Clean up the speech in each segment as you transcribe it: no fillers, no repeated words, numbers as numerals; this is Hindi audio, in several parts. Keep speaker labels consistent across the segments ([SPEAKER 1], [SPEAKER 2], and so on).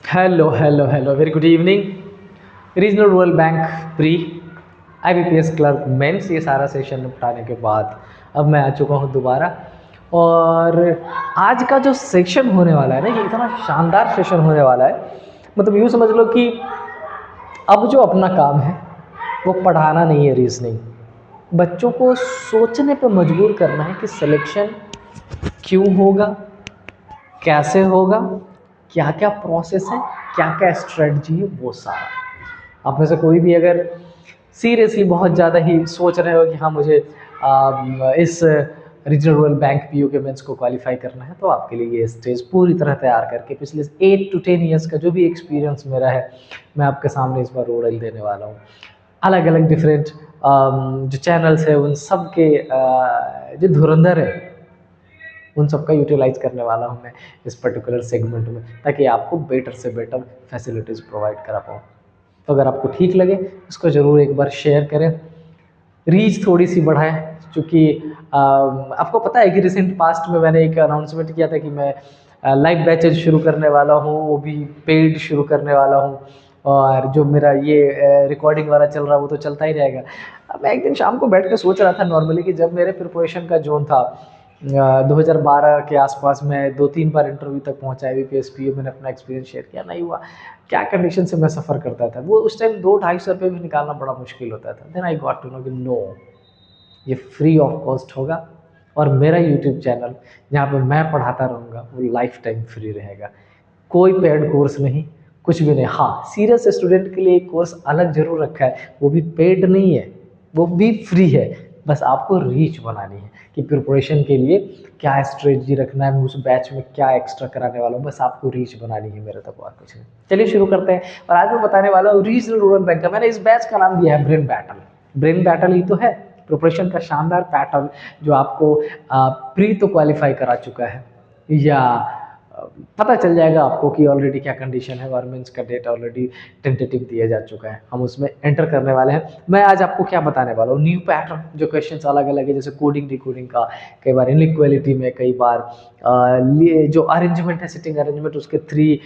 [SPEAKER 1] Hello hello hello, very good evening. Regional rural bank pre IBPS clerk mains, ये सारा सेशन निपटाने के बाद अब मैं आ चुका हूँ दोबारा। और आज का जो सेशन होने वाला है ना, ये इतना शानदार सेशन होने वाला है। मतलब यूँ समझ लो कि अब जो अपना काम है वो पढ़ाना नहीं है, रीजनिंग। बच्चों को सोचने पे मजबूर करना है कि सिलेक्शन क्यों होगा, कैसे होगा, क्या क्या प्रोसेस है, क्या क्या स्ट्रेटजी है, वो सारा। आप में से कोई भी अगर सीरियसली बहुत ज़्यादा ही सोच रहे हो कि हाँ मुझे इस रीजनल रूरल बैंक PU के मेंस को क्वालिफाई करना है, तो आपके लिए ये स्टेज पूरी तरह तैयार करके पिछले 8 to 10 ईयर्स का जो भी एक्सपीरियंस मेरा है, मैं आपके सामने इस बार रोल देने वाला हूँ। अलग अलग डिफरेंट जो चैनल्स है उन सब के जो धुरंधर है उन सबका यूटिलाइज करने वाला हूँ मैं इस पर्टिकुलर सेगमेंट में, ताकि आपको बेटर से बेटर फैसिलिटीज़ प्रोवाइड करा पाऊँ। तो अगर आपको ठीक लगे इसको ज़रूर एक बार शेयर करें, रीच थोड़ी सी बढ़ाएं। क्योंकि आपको पता है कि रिसेंट पास्ट में मैंने एक अनाउंसमेंट किया था कि मैं लाइव बैचेज शुरू करने वाला हूँ, वो भी पेड शुरू करने वाला हूँ। और जो मेरा ये रिकॉर्डिंग वाला चल रहा है वो तो चलता ही रहेगा। मैं एक दिन शाम को बैठ कर सोच रहा था नॉर्मली कि जब मेरे प्रिपरेशन का जोन था 2012 के आसपास, में 2-3 बार इंटरव्यू तक पहुंचा IBPS PU, मैंने अपना एक्सपीरियंस शेयर किया, नहीं हुआ। क्या कंडीशन से मैं सफ़र करता था, वो उस टाइम 200-250 रुपये भी निकालना बड़ा मुश्किल होता था। Then I got to know कि नो, ये फ्री ऑफ कॉस्ट होगा। और मेरा यूट्यूब चैनल जहाँ पे मैं पढ़ाता रहूँगा वो लाइफ टाइम फ्री रहेगा। कोई पेड कोर्स नहीं, कुछ भी नहीं। हाँ, सीरियस स्टूडेंट के लिए एक कोर्स अलग जरूर रखा है, वो भी पेड नहीं है, वो भी फ्री है। बस आपको रीच बनानी है कि प्रिपरेशन के लिए क्या स्ट्रेटजी रखना है, उस बैच में क्या एक्स्ट्रा कराने वाला हूँ, बस आपको रीच बनानी है, मेरे तक और कुछ नहीं। चलिए शुरू करते हैं। और आज मैं बताने वाला हूँ रीजनल रूरल बैंक का। मैंने इस बैच का नाम दिया है ब्रेन बैटल। ब्रेन बैटल ही तो है प्रिपरेशन का शानदार पैटर्न, जो आपको प्री तो क्वालिफाई करा चुका है, या पता चल जाएगा आपको कि ऑलरेडी क्या कंडीशन है। और मेंस का डेट ऑलरेडी टेंटेटिव दिया जा चुका है, हम उसमें एंटर करने वाले हैं। मैं आज आपको क्या बताने वाला हूँ, न्यू पैटर्न, जो क्वेश्चंस अलग अलग है, जैसे कोडिंग डिकोडिंग का, कई बार इनइक्वालिटी में, कई बार जो अरेंजमेंट है, सिटिंग अरेंजमेंट, उसके 3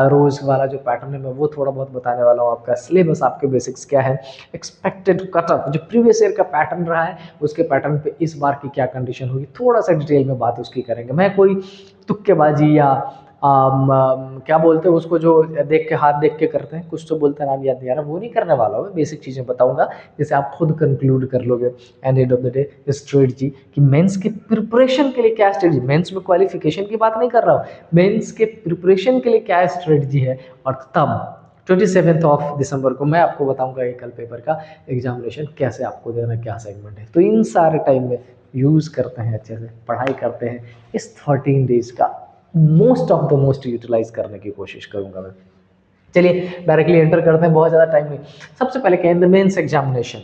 [SPEAKER 1] रोज वाला जो पैटर्न है, मैं वो थोड़ा बहुत बताने वाला हूँ। आपका सिलेबस, आपके बेसिक्स क्या है, एक्सपेक्टेड कटअप जो प्रीवियस ईयर का पैटर्न रहा है, उसके पैटर्न पे इस बार की क्या कंडीशन होगी, थोड़ा सा डिटेल में बात उसकी करेंगे। मैं कोई तुक्केबाजी या क्या बोलते हैं उसको, जो देख के हाथ देख के करते हैं, कुछ तो बोलते हैं, नाम याद नहीं आ रहा, वो नहीं करने वाला हूँ। बेसिक चीज़ें बताऊंगा जिसे आप खुद कंक्लूड कर लोगे and end of the day strategy, कि मेंस के प्रिपरेशन के लिए क्या स्ट्रेटजी। मेंस में क्वालिफिकेशन की बात नहीं कर रहा हूँ, मेंस के प्रिपरेशन के लिए क्या स्ट्रेटजी है। और तब 27 दिसंबर को मैं आपको बताऊंगा कि कल पेपर का एग्जामिनेशन कैसे आपको देना, क्या सेगमेंट है। तो इन सारे टाइम में यूज़ करते हैं, अच्छे से पढ़ाई करते हैं, इस 13 डेज का most of the most utilize करने की कोशिश करूंगा मैं। चलिए डायरेक्टली एंटर करते हैं, बहुत ज़्यादा टाइम नहीं। सबसे पहले कहें the mains examination,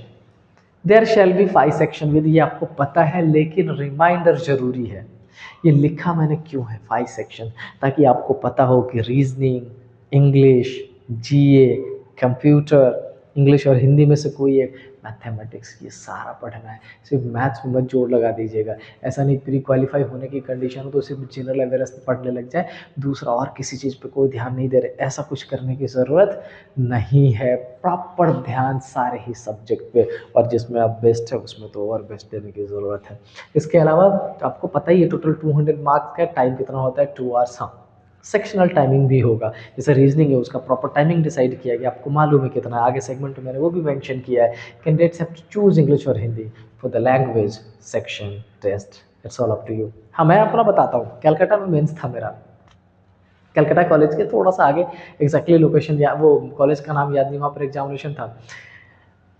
[SPEAKER 1] there shall be 5 section with, ये आपको पता है, लेकिन रिमाइंडर जरूरी है। ये लिखा मैंने क्यों है 5 सेक्शन, ताकि आपको पता हो कि reasoning, English, GA, computer, English or Hindi में से कोई एक, मैथमेटिक्स, ये सारा पढ़ना है। सिर्फ मैथ्स में मत जोर लगा दीजिएगा। ऐसा नहीं प्री क्वालिफाई होने की कंडीशन हो तो सिर्फ जनरल अवेयरनेस पढ़ने लग जाए, दूसरा और किसी चीज़ पे कोई ध्यान नहीं दे रहे, ऐसा कुछ करने की ज़रूरत नहीं है। प्रॉपर ध्यान सारे ही सब्जेक्ट पे, और जिसमें आप बेस्ट है उसमें तो और बेस्ट देने की ज़रूरत है। इसके अलावा तो आपको पता ही है टोटल 200 मार्क्स का टाइम कितना होता है, 2 आवर्स। हाँ, सेक्शनल टाइमिंग भी होगा, जैसे रीजनिंग है उसका प्रॉपर टाइमिंग डिसाइड किया गया, आपको मालूम है कितना है। आगे सेगमेंट में मैंने वो भी मेंशन किया है, candidates have to choose English or Hindi for the language section test, it's all up to you. हाँ, मैं अपना बताता हूँ, कैलकाटा में मेंस था मेरा, कलकत्ता कॉलेज के थोड़ा सा आगे, एग्जैक्टली लोकेशन या वो कॉलेज का नाम याद नहीं, वहाँ पर एग्जामिनेशन था।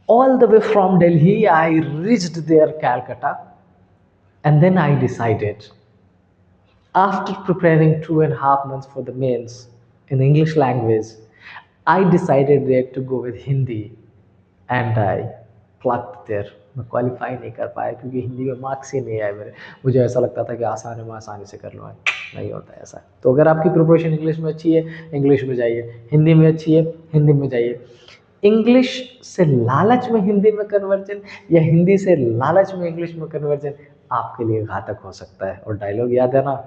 [SPEAKER 1] All the way from Delhi I reached there Calcutta, and then I decided, after preparing 2.5 months for the mains in English language, I decided there to go with Hindi, and I plucked there. मैं क्वालिफाई नहीं कर पाया क्योंकि हिंदी में मार्क्स ही नहीं आए मेरे। मुझे ऐसा लगता था कि आसान है, मैं आसानी से कर लूँगा, नहीं होता है ऐसा। तो अगर आपकी प्रिपरेशन इंग्लिश में अच्छी है, इंग्लिश में जाइए, हिंदी में अच्छी है, हिंदी में जाइए। इंग्लिश से लालच में हिंदी में कन्वर्जन, या हिंदी से लालच में इंग्लिश में कन्वर्जन आपके लिए घातक हो सकता है। और डायलॉग याद है ना,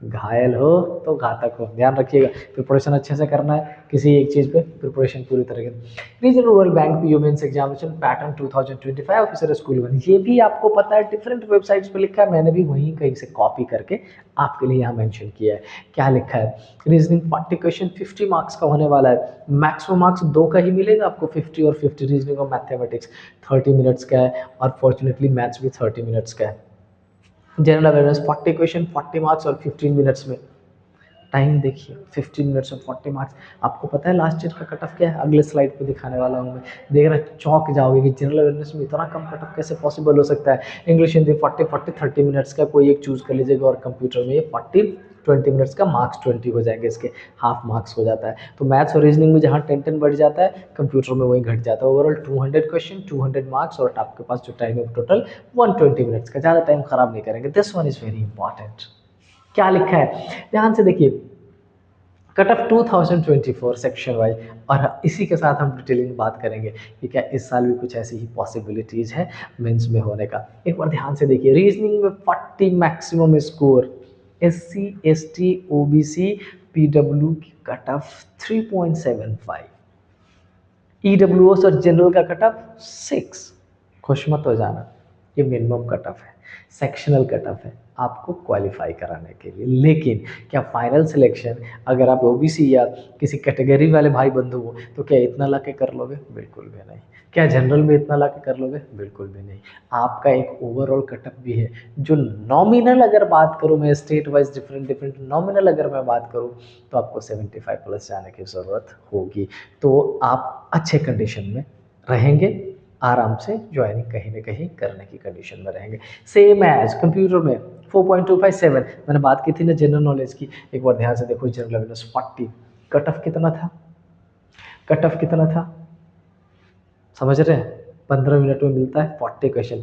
[SPEAKER 1] घायल हो तो घातक हो, ध्यान रखिएगा। प्रिपरेशन अच्छे से करना है किसी एक चीज़ पे, प्रिपरेशन पूरी तरीके से। Regional rural bank PO mains examination pattern 2025 officer scale one, ये भी आपको पता है डिफरेंट वेबसाइट्स पे लिखा है, मैंने भी वहीं कहीं से कॉपी करके आपके लिए यहाँ मेंशन किया है। क्या लिखा है, रीजनिंग 40 क्वेश्चन 50 मार्क्स का होने वाला है, मैक्सिमम मार्क्स 2 का ही मिलेगा आपको, 50 और 50 रीजनिंग और मैथमेटिक्स 30 मिनट्स का है, और फॉर्चुनेटली मैथ्स भी 30 मिनट्स का है। जनरल अवेयरनेस 40 क्वेश्चन 40 मार्क्स और 15 मिनट्स में। टाइम देखिए 15 मिनट्स में 40 मार्क्स। आपको पता है लास्ट ईयर का कट ऑफ क्या है, अगले स्लाइड पे दिखाने वाला हूँ मैं, देखना चौंक जाओगे कि जनरल अवेयरनेस में इतना कम कट ऑफ कैसे पॉसिबल हो सकता है। इंग्लिश हिंदी 40 30 मिनट्स का कोई एक चूज कर लीजिएगा, और कंप्यूटर में ये 20 मिनट्स का मार्क्स 20 हो जाएंगे, इसके हाफ मार्क्स हो जाता है। तो मैथ्स और रीजनिंग में जहाँ 10 बढ़ जाता है, कंप्यूटर में वही घट जाता है। ओवरऑल 200 क्वेश्चन 200 मार्क्स, और आपके पास जो टाइम है टोटल 120 मिनट्स का। ज़्यादा टाइम खराब नहीं करेंगे, this one is very important. क्या लिखा है ध्यान से देखिए, कट ऑफ 2024 सेक्शन वाइज, और इसी के साथ हम डिटेलिंग बात करेंगे कि क्या इस साल भी कुछ ऐसी ही पॉसिबिलिटीज़ है मेंस में होने का। एक बार ध्यान से देखिए, रीजनिंग में 40 maximum score, SC ST OBC PW की कट ऑफ 3.75, EWS और जनरल का कट ऑफ 6। खुश मत हो जाना, ये मिनिमम कट ऑफ है, सेक्शनल कट ऑफ है आपको क्वालिफाई कराने के लिए। लेकिन क्या फाइनल सिलेक्शन अगर आप ओबीसी या किसी कैटेगरी वाले भाई बंधु हो तो क्या इतना ला के कर लोगे? बिल्कुल भी नहीं। क्या जनरल में इतना ला के कर लोगे? बिल्कुल भी नहीं। आपका एक ओवरऑल कटअप भी है, जो नॉमिनल अगर बात करूँ मैं, state wise different different nominal अगर मैं बात करूँ तो आपको 75 प्लस जाने की ज़रूरत होगी। तो आप अच्छे कंडीशन में रहेंगे, आराम से ज्वाइनिंग कहीं ना कहीं करने की कंडीशन में रहेंगे। सेम एज कंप्यूटर में 4.257 मैंने बात की थी ना जनरल नॉलेज की, एक बार ध्यान से देखो, जनरल अवेयरनेस 40, कट ऑफ कितना था, कट ऑफ कितना था समझ रहे हैं, 15 मिनट में मिलता है 40 क्वेश्चन।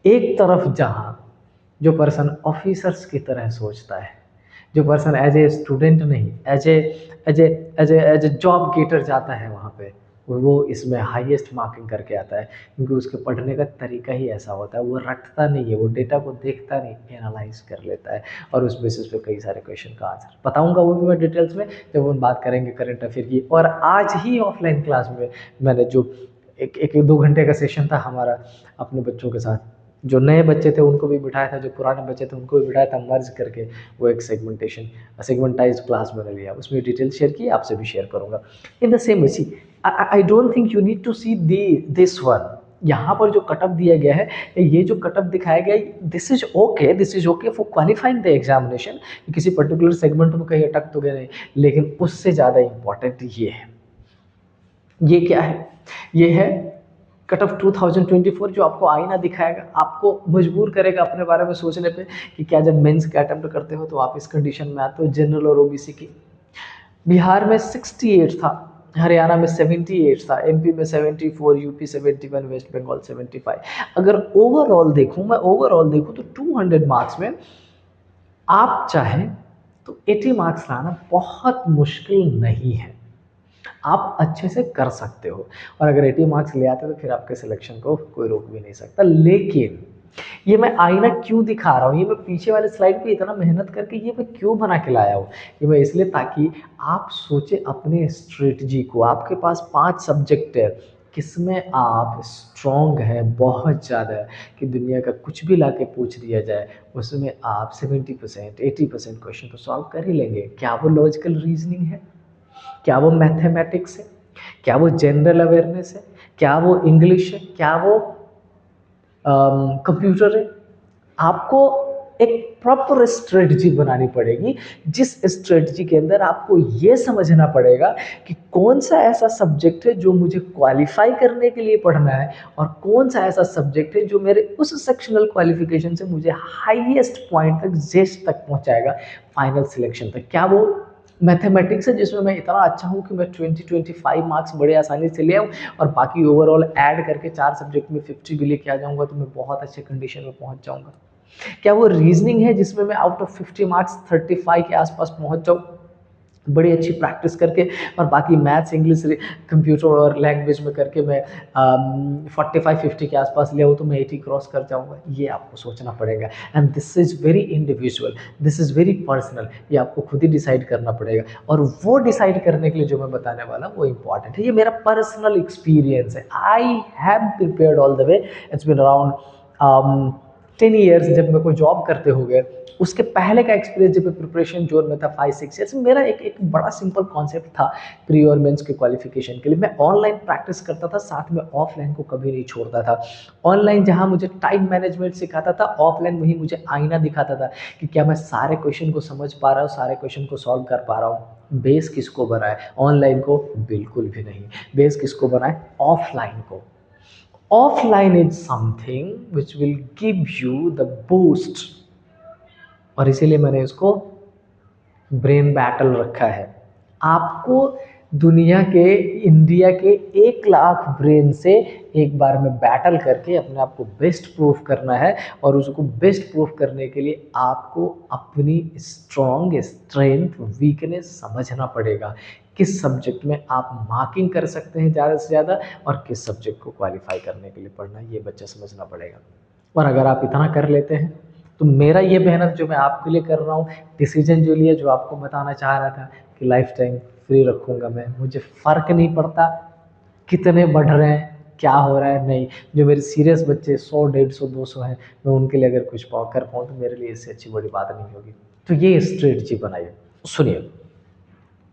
[SPEAKER 1] एक तरफ जहाँ जो पर्सन ऑफिसर्स की तरह सोचता है, जो पर्सन एज ए स्टूडेंट नहीं, एज ए जॉब गेटर जाता है वहाँ पे, वो इसमें हाईएस्ट मार्किंग करके आता है, क्योंकि उसके पढ़ने का तरीका ही ऐसा होता है। वो रटता नहीं है, वो डेटा को देखता नहीं, एनालाइज कर लेता है, और उस बेसिस पे कई सारे क्वेश्चन का आंसर बताऊंगा, वो भी मैं डिटेल्स में जब हम बात करेंगे करंट अफेयर की। और आज ही ऑफलाइन क्लास में मैंने जो एक 2 घंटे का सेशन था हमारा अपने बच्चों के साथ, जो नए बच्चे थे उनको भी बिठाया था, जो पुराने बच्चे थे उनको भी बिठाया था, मर्ज करके वो एक सेगमेंटाइज क्लास मैंने लिया, उसमें डिटेल शेयर की, आपसे भी शेयर करूंगा। In the same way, I don't think you need to see this one. यहाँ पर जो कटअप दिया गया है, ये जो कटअप दिखाया गया है, this is okay for qualifying the examination. किसी पर्टिकुलर सेगमेंट में कहीं अटक तो गए नहीं, लेकिन उससे ज़्यादा इंपॉर्टेंट ये है, ये क्या है, ये है कट ऑफ 2024, जो आपको आईना दिखाएगा, आपको मजबूर करेगा अपने बारे में सोचने पे कि क्या जब मेंस के अटेम्प्ट करते हो तो आप इस कंडीशन में आते हो। जनरल और ओबीसी की बिहार में 68 था, हरियाणा में 78 था, एमपी में 74, यूपी 71, वेस्ट बंगाल 75। अगर ओवरऑल देखूं मैं, ओवरऑल देखूं तो 200 मार्क्स में आप चाहें तो 80 मार्क्स लाना बहुत मुश्किल नहीं है, आप अच्छे से कर सकते हो। और अगर 80 मार्क्स ले आते तो फिर आपके सिलेक्शन को कोई रोक भी नहीं सकता। लेकिन ये मैं आईना क्यों दिखा रहा हूँ, ये मैं पीछे वाले स्लाइड पे इतना मेहनत करके ये मैं क्यों बना के लाया हूँ, ये मैं इसलिए ताकि आप सोचे अपने स्ट्रेटजी को। आपके पास 5 सब्जेक्ट है, किसमें आप स्ट्रॉन्ग है बहुत ज़्यादा, कि दुनिया का कुछ भी ला के पूछ दिया जाए उसमें आप 70% 80% क्वेश्चन तो सॉल्व कर ही लेंगे। क्या वो लॉजिकल रीजनिंग है, क्या वो मैथमेटिक्स है, क्या वो जनरल अवेयरनेस है, क्या वो इंग्लिश है, क्या वो कंप्यूटर है? आपको एक प्रॉपर स्ट्रेटजी बनानी पड़ेगी, जिस स्ट्रेटजी के अंदर आपको ये समझना पड़ेगा कि कौन सा ऐसा सब्जेक्ट है जो मुझे क्वालिफाई करने के लिए पढ़ना है, और कौन सा ऐसा सब्जेक्ट है जो मेरे उस सेक्शनल क्वालिफिकेशन से मुझे हाईएस्ट पॉइंट तक, जेस्ट तक पहुंचाएगा, फाइनल सिलेक्शन तक। क्या वो मैथमेटिक्स है जिसमें मैं इतना अच्छा हूँ कि मैं 20-25 मार्क्स बड़े आसानी से ले आऊँ, और बाकी ओवरऑल ऐड करके 4 सब्जेक्ट में 50 भी लेके आ जाऊँगा तो मैं बहुत अच्छे कंडीशन में पहुँच जाऊँगा? क्या वो रीजनिंग है जिसमें मैं आउट ऑफ 50 मार्क्स 35 के आसपास पहुँच जाऊँ? बड़ी अच्छी प्रैक्टिस करके और बाकी मैथ्स इंग्लिश कंप्यूटर और लैंग्वेज में करके मैं 45-50 के आसपास ले आऊँ तो मैं 80 क्रॉस कर जाऊँगा। ये आपको सोचना पड़ेगा and this is very individual, this is very personal. ये आपको खुद ही डिसाइड करना पड़ेगा और वो डिसाइड करने के लिए जो मैं बताने वाला हूँ वो इम्पॉर्टेंट है। ये मेरा पर्सनल एक्सपीरियंस है। I have prepared all the way. It's been around 10 years. जब मेरे को जॉब करते हो गए उसके पहले का एक्सपीरियंस जब मैं प्रिपरेशन जोन में था 5-6 ईयर्स, मेरा एक बड़ा सिंपल कॉन्सेप्ट था प्री और मेंस के क्वालिफिकेशन के लिए। मैं ऑनलाइन प्रैक्टिस करता था, साथ में ऑफलाइन को कभी नहीं छोड़ता था। ऑनलाइन जहाँ मुझे टाइम मैनेजमेंट सिखाता था, ऑफलाइन वही मुझे आईना दिखाता था कि क्या मैं सारे क्वेश्चन को समझ पा रहा हूँ, सारे क्वेश्चन को सॉल्व कर पा रहा हूँ। बेस किसको बनाए? ऑनलाइन को? बिल्कुल भी नहीं। बेस किसको बनाए? ऑफलाइन को। Offline is something which will give you the boost और इसीलिए मैंने इसको ब्रेन बैटल रखा है। आपको दुनिया के, इंडिया के 1 लाख ब्रेन से एक बार में बैटल करके अपने आप को बेस्ट प्रूफ करना है और उसको बेस्ट प्रूफ करने के लिए आपको अपनी स्ट्रॉन्ग स्ट्रेंथ वीकनेस समझना पड़ेगा। किस सब्जेक्ट में आप मार्किंग कर सकते हैं ज़्यादा से ज़्यादा और किस सब्जेक्ट को क्वालिफाई करने के लिए पढ़ना है, ये बच्चा समझना पड़ेगा। और अगर आप इतना कर लेते हैं तो मेरा ये मेहनत जो मैं आपके लिए कर रहा हूँ, डिसीजन जो लिया, जो आपको बताना चाह रहा था कि लाइफ टाइम फ्री रखूँगा मैं, मुझे फ़र्क नहीं पड़ता कितने बढ़ रहे हैं, क्या हो रहा है, नहीं। जो मेरे सीरियस बच्चे 100, 150, 200 हैं, मैं उनके लिए अगर कुछ कर पाऊँ तो मेरे लिए इससे अच्छी बड़ी बात नहीं होगी। तो ये स्ट्रेटजी बनाइए। सुनिए,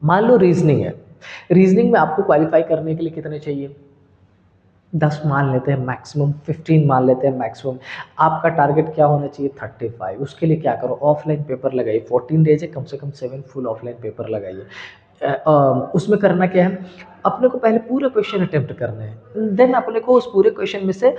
[SPEAKER 1] मान लो रीजनिंग है। रीजनिंग में आपको क्वालिफाई करने के लिए कितने चाहिए? 10 मान लेते हैं मैक्सिमम, 15 मान लेते हैं मैक्सिमम। आपका टारगेट क्या होना चाहिए? 35। उसके लिए क्या करो? ऑफलाइन पेपर लगाइए। 14 डेज है, कम से कम 7 फुल ऑफलाइन पेपर लगाइए। उसमें करना क्या है, अपने को पहले पूरे क्वेश्चन अटेम्प्ट करने हैं, देन अपने को उस पूरे क्वेश्चन में से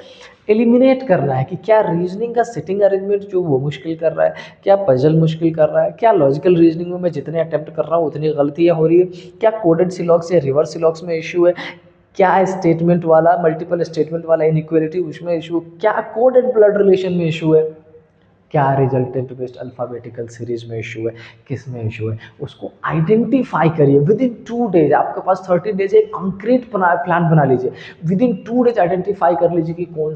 [SPEAKER 1] एलिमिनेट करना है कि क्या रीजनिंग का सिटिंग अरेंजमेंट जो वो मुश्किल कर रहा है, क्या पजल मुश्किल कर रहा है, क्या लॉजिकल रीजनिंग में मैं जितने अटेम्प्ट कर रहा हूँ उतनी गलतियाँ हो रही है, क्या कोडेड सिलॉक्स या रिवर्स सिलॉक्स में इशू है, क्या स्टेटमेंट वाला, मल्टीपल स्टेटमेंट वाला इनइक्वालिटी उसमें इशू, क्या कोड एंड ब्लड रिलेशन में इशू है, क्या रिजल्टेंट बेस्ड अल्फ़ाबेटिकल सीरीज में इशू है, किस में इशू है, उसको आइडेंटिफाई करिए। विद इन 2 डेज, आपके पास 30 डेज है, कंक्रीट प्लान बना लीजिए। विद इन 2 डेज आइडेंटिफाई कर लीजिए कि कौन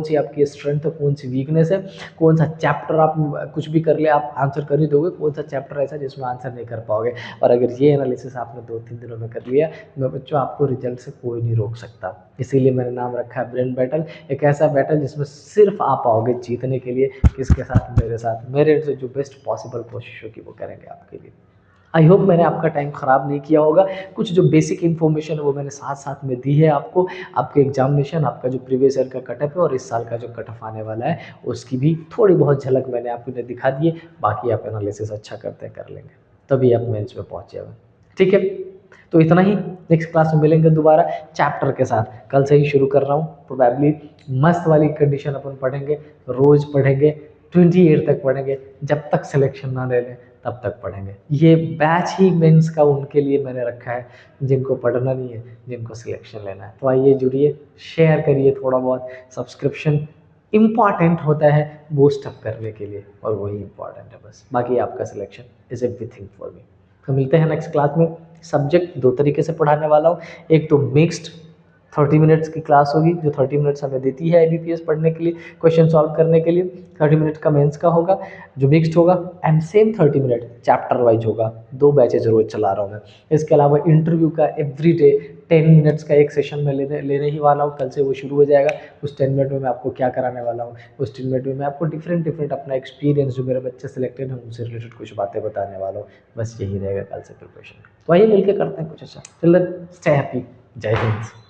[SPEAKER 1] सी आपकी स्ट्रेंथ है, कौन सी वीकनेस है, कौन सा चैप्टर आप कुछ भी कर ले आप आंसर कर ही दोगे, कौन सा चैप्टर ऐसा जिसमें आंसर नहीं कर पाओगे। और अगर ये एनालिसिस आपने 2-3 दिनों में कर लिया, मैं बच्चों आपको रिजल्ट से कोई नहीं रोक सकता। इसीलिए मैंने नाम रखा है ब्रेन बैटल। एक ऐसा बैटल जिसमें सिर्फ आप आओगे जीतने के लिए। किसके साथ? मेरे साथ। मेरे से जो बेस्ट पॉसिबल कोशिश होगी वो करेंगे आपके लिए। आई होप मैंने आपका टाइम ख़राब नहीं किया होगा। कुछ जो बेसिक इन्फॉर्मेशन है वो मैंने साथ साथ में दी है आपको। आपके एग्जामिनेशन, आपका जो प्रीवियस ईयर का कटअप है और इस साल का जो कटअप आने वाला है उसकी भी थोड़ी बहुत झलक मैंने आपको दिखा दी है। बाकी आप एनालिसिस अच्छा करते कर लेंगे, तभी आप मेंस में पहुँच जाएगा। ठीक है, तो इतना ही। नेक्स्ट क्लास में मिलेंगे दोबारा चैप्टर के साथ। कल से ही शुरू कर रहा हूँ, प्रोबेबली मस्त वाली कंडीशन अपन पढ़ेंगे, रोज़ पढ़ेंगे, 28 तक पढ़ेंगे, जब तक सिलेक्शन ना ले लें तब तक पढ़ेंगे। ये बैच ही मेंस का उनके लिए मैंने रखा है जिनको पढ़ना नहीं है, जिनको सिलेक्शन लेना है। तो आइए जुड़िए, शेयर करिए, थोड़ा बहुत सब्सक्रिप्शन इम्पॉर्टेंट होता है बूस्ट अप करने के लिए, और वही इम्पॉर्टेंट है बस। बाकी आपका selection is everything for me. तो मिलते हैं नेक्स्ट क्लास में। सब्जेक्ट 2 तरीके से पढ़ाने वाला हूँ। एक तो मिक्स्ड 30 मिनट्स की क्लास होगी, जो 30 मिनट्स हमें देती है IBPS पढ़ने के लिए, क्वेश्चन सॉल्व करने के लिए। 30 मिनट का मेंस का होगा जो मिक्स्ड होगा, and same 30 minute chapter wise होगा। 2 बैचेज रोज चला रहा हूँ मैं। इसके अलावा इंटरव्यू का एवरीडे 10 मिनट्स का एक सेशन में लेने ही वाला हूँ। कल से वो शुरू हो जाएगा। उस 10 मिनट में मैं आपको क्या कराने वाला हूँ, उस 10 मिनट में मैं आपको डिफरेंट अपना एक्सपीरियंस, जो मेरे बच्चे सिलेक्टेड हैं उनसे रिलेटेड कुछ बातें बताने वाला हूँ। बस यही रहेगा कल से प्रिपरेशन। तो आइए मिलकर करते हैं कुछ अच्छा। Children, stay happy. जय हिंद।